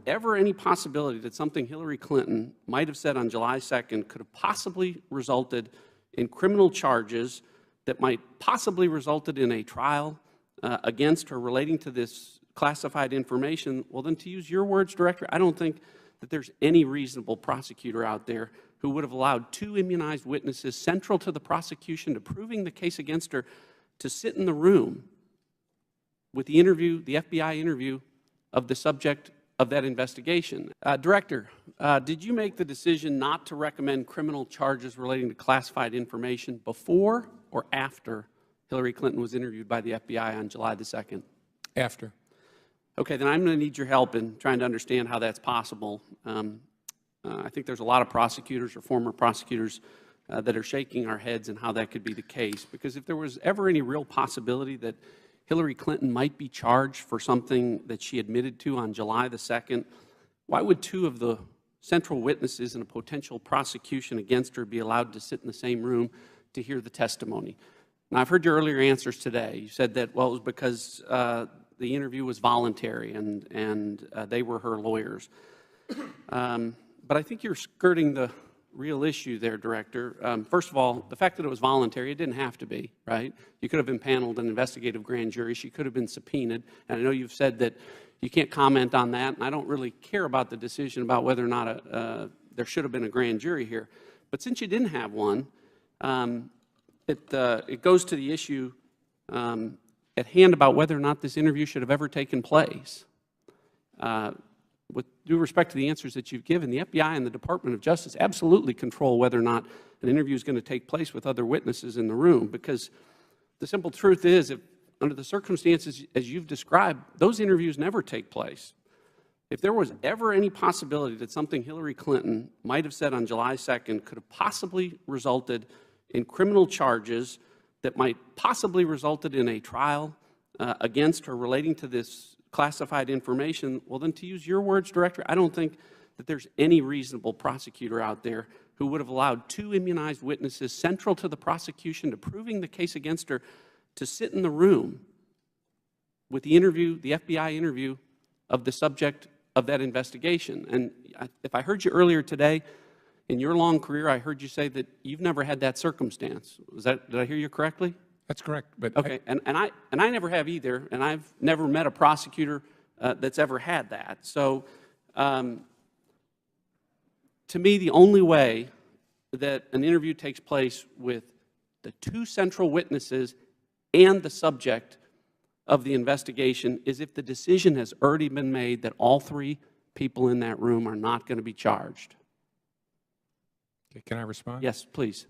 ever any possibility that something Hillary Clinton might have said on July 2nd could have possibly resulted in criminal charges that might possibly resulted in a trial against her relating to this classified information, well, then, to use your words, Director, I don't think that there's any reasonable prosecutor out there who would have allowed two immunized witnesses central to the prosecution to proving the case against her to sit in the room with the interview, the FBI interview of the subject of that investigation. Director, did you make the decision not to recommend criminal charges relating to classified information before or after Hillary Clinton was interviewed by the FBI on July the 2nd? After. Okay, then I'm going to need your help in trying to understand how that's possible. I think there's a lot of prosecutors or former prosecutors that are shaking our heads in how that could be the case. Because if there was ever any real possibility that Hillary Clinton might be charged for something that she admitted to on July the 2nd, why would two of the central witnesses in a potential prosecution against her be allowed to sit in the same room to hear the testimony? Now, I've heard your earlier answers today. You said that, well, it was because the interview was voluntary and they were her lawyers. But I think you're skirting the real issue there, Director. First of all, the fact that it was voluntary, it didn't have to be, right? You could have impaneled an investigative grand jury. She could have been subpoenaed. And I know you've said that you can't comment on that, and I don't really care about the decision about whether or not there should have been a grand jury here. But since you didn't have one, it goes to the issue at hand about whether or not this interview should have ever taken place. With due respect to the answers that you've given, the FBI and the Department of Justice absolutely control whether or not an interview is going to take place with other witnesses in the room, because the simple truth is, if under the circumstances as you've described, those interviews never take place. If there was ever any possibility that something Hillary Clinton might have said on July 2nd could have possibly resulted in criminal charges that might possibly resulted in a trial against her relating to this classified information, well, then, to use your words, Director, I don't think that there's any reasonable prosecutor out there who would have allowed two immunized witnesses central to the prosecution to proving the case against her to sit in the room with the interview, the FBI interview of the subject of that investigation. And if I heard you earlier today, in your long career, I heard you say that you've never had that circumstance. Did I hear you correctly? That's correct. But okay, and I never have either, and I've never met a prosecutor that's ever had that. So, to me, the only way that an interview takes place with the two central witnesses and the subject of the investigation is if the decision has already been made that all three people in that room are not going to be charged. Okay, can I respond? Yes, please.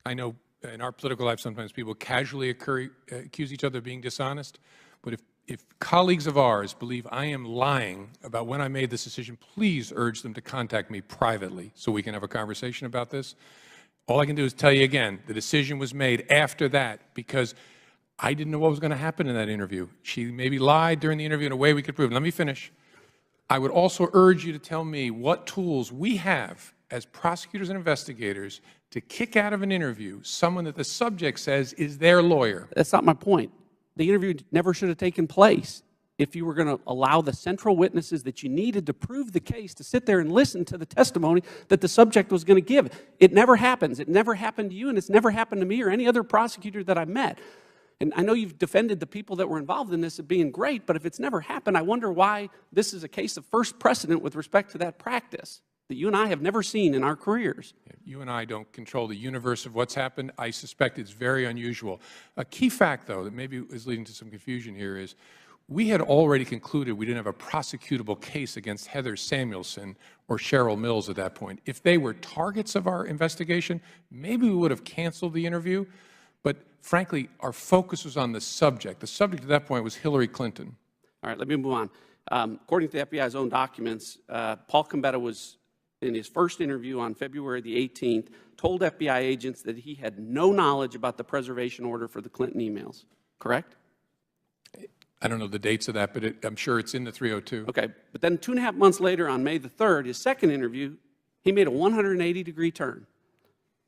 I know in our political life sometimes people casually accuse each other of being dishonest, but if colleagues of ours believe I am lying about when I made this decision, please urge them to contact me privately so we can have a conversation about this. All I can do is tell you again, the decision was made after that because I didn't know what was going to happen in that interview. She maybe lied during the interview in a way we could prove. Let me finish. I would also urge you to tell me what tools we have as prosecutors and investigators to kick out of an interview someone that the subject says is their lawyer. That's not my point. The interview never should have taken place if you were going to allow the central witnesses that you needed to prove the case to sit there and listen to the testimony that the subject was going to give. It never happens. It never happened to you, and it's never happened to me or any other prosecutor that I've met. And I know you've defended the people that were involved in this as being great, but if it's never happened, I wonder why this is a case of first precedent with respect to that practice that you and I have never seen in our careers. You and I don't control the universe of what's happened. I suspect it's very unusual. A key fact, though, that maybe is leading to some confusion here is we had already concluded we didn't have a prosecutable case against Heather Samuelson or Cheryl Mills at that point. If they were targets of our investigation, maybe we would have canceled the interview. But frankly, our focus was on the subject. The subject at that point was Hillary Clinton. All right, let me move on. According to the FBI's own documents, Paul Gambetta was, in his first interview on February the 18th, told FBI agents that he had no knowledge about the preservation order for the Clinton emails, correct? I don't know the dates of that, but I'm sure it's in the 302. Okay, but then 2.5 months later, on May the 3rd, his second interview, he made a 180-degree turn.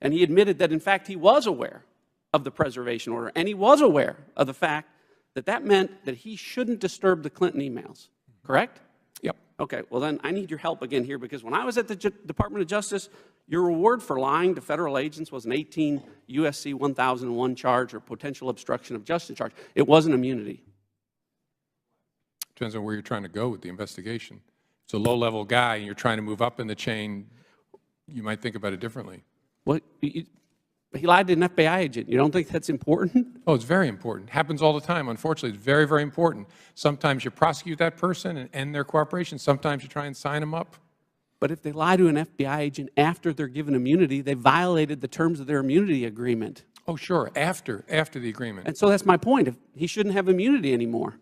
And he admitted that, in fact, he was aware of the preservation order, and he was aware of the fact that that meant that he shouldn't disturb the Clinton emails, correct? Yep. Okay, well then I need your help again here, because when I was at the Department of Justice, your reward for lying to federal agents was an 18 U.S.C. 1001 charge or potential obstruction of justice charge. It wasn't immunity. Depends on where you're trying to go with the investigation. If it's a low-level guy and you're trying to move up in the chain, you might think about it differently. Well, he lied to an FBI agent. You don't think that's important? Oh, it's very important. Happens all the time. Unfortunately, it's very, very important. Sometimes you prosecute that person and end their cooperation. Sometimes you try and sign them up. But if they lie to an FBI agent after they're given immunity, they violated the terms of their immunity agreement. Oh, sure, after the agreement. And so that's my point. He shouldn't have immunity anymore.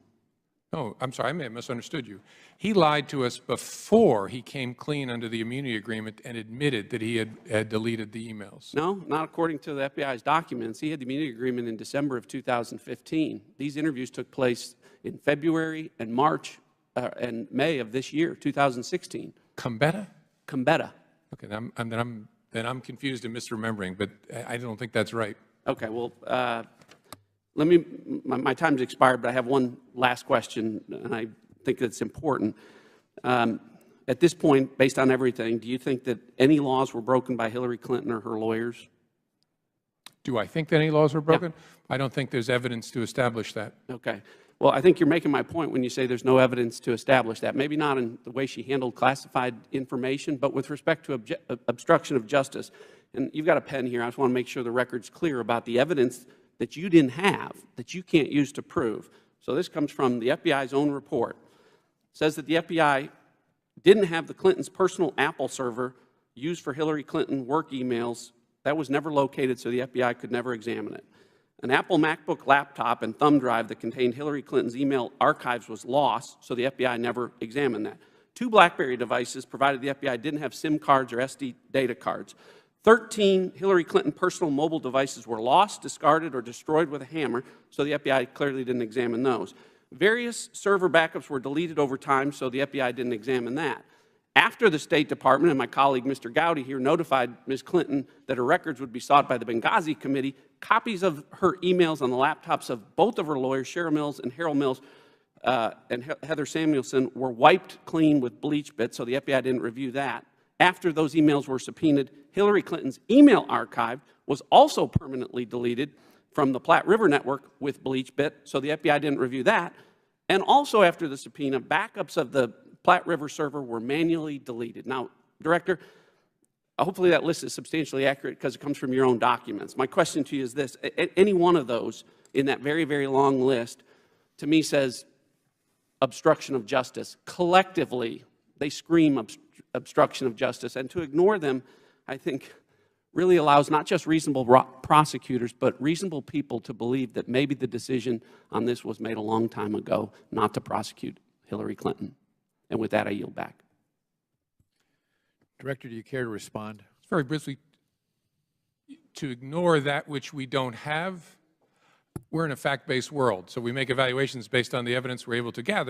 No, I'm sorry, I may have misunderstood you. He lied to us before he came clean under the immunity agreement and admitted that he had deleted the emails. No, not according to the FBI's documents. He had the immunity agreement in December of 2015. These interviews took place in February and March and May of this year, 2016. Combetta? Combetta. Okay, then I'm confused and misremembering, but I don't think that's right. Okay, well, my time's expired, but I have one last question, and I think it's important. At this point, based on everything, do you think that any laws were broken by Hillary Clinton or her lawyers? Do I think that any laws were broken? Yeah. I don't think there's evidence to establish that. Okay. Well, I think you're making my point when you say there's no evidence to establish that. Maybe not in the way she handled classified information, but with respect to obstruction of justice. And you've got a pen here. I just want to make sure the record's clear about the evidence that you didn't have, that you can't use to prove. So this comes from the FBI's own report. It says that the FBI didn't have the Clintons' personal Apple server used for Hillary Clinton work emails. That was never located, so the FBI could never examine it. An Apple MacBook laptop and thumb drive that contained Hillary Clinton's email archives was lost, so the FBI never examined that. 2 BlackBerry devices, provided the FBI didn't have SIM cards or SD data cards. 13 Hillary Clinton personal mobile devices were lost, discarded, or destroyed with a hammer, so the FBI clearly didn't examine those. Various server backups were deleted over time, so the FBI didn't examine that. After the State Department and my colleague, Mr. Gowdy, here notified Ms. Clinton that her records would be sought by the Benghazi Committee, copies of her emails on the laptops of both of her lawyers, Cheryl Mills and Harold Mills, and Heather Samuelson, were wiped clean with bleach bits, so the FBI didn't review that. After those emails were subpoenaed, Hillary Clinton's email archive was also permanently deleted from the Platte River Network with bleach bit, so the FBI didn't review that. And also after the subpoena, backups of the Platte River server were manually deleted. Now, Director, hopefully that list is substantially accurate because it comes from your own documents. My question to you is this. Any one of those in that very, very long list, to me, says obstruction of justice. Collectively, they scream obstruction of justice. And to ignore them, I think, really allows not just reasonable prosecutors, but reasonable people to believe that maybe the decision on this was made a long time ago not to prosecute Hillary Clinton. And with that, I yield back. Director, do you care to respond? Very briefly, to ignore that which we don't have, we're in a fact-based world, so we make evaluations based on the evidence we're able to gather.